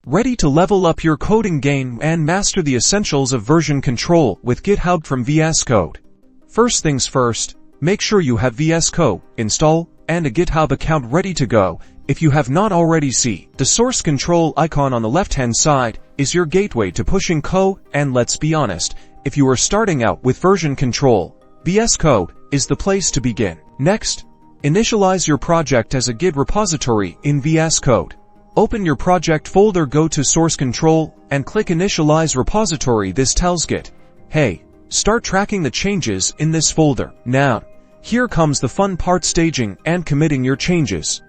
Ready to level up your coding game and master the essentials of version control with GitHub from VS Code. First things first, make sure you have VS Code installed and a GitHub account ready to go. If you have not already, see the source control icon on the left-hand side is your gateway to pushing code, and let's be honest, if you are starting out with version control, VS Code is the place to begin. Next, initialize your project as a Git repository in VS Code. Open your project folder, go to source control, and click Initialize Repository. This tells Git, hey, start tracking the changes in this folder. Now, here comes the fun part: staging and committing your changes.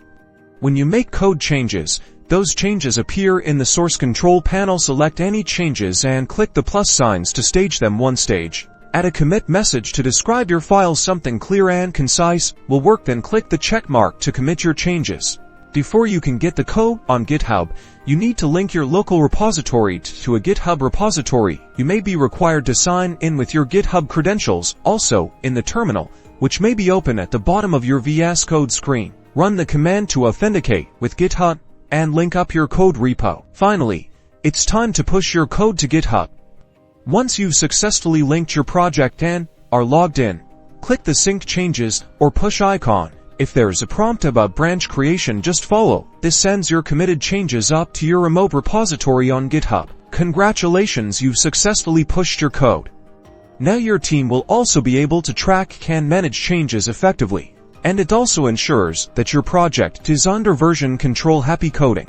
When you make code changes, those changes appear in the source control panel. Select any changes and click the plus signs to stage them. One stage. Add a commit message to describe your file. Something clear and concise will work. Then click the check mark to commit your changes. Before you can get the code on GitHub, you need to link your local repository to a GitHub repository. You may be required to sign in with your GitHub credentials, also in the terminal, which may be open at the bottom of your VS Code screen. Run the command to authenticate with GitHub and link up your code repo. Finally, it's time to push your code to GitHub. Once you've successfully linked your project and are logged in, click the sync changes or push icon. If there's a prompt about branch creation, just follow. This sends your committed changes up to your remote repository on GitHub. Congratulations, you've successfully pushed your code. Now your team will also be able to track and manage changes effectively. And it also ensures that your project is under version control. Happy coding!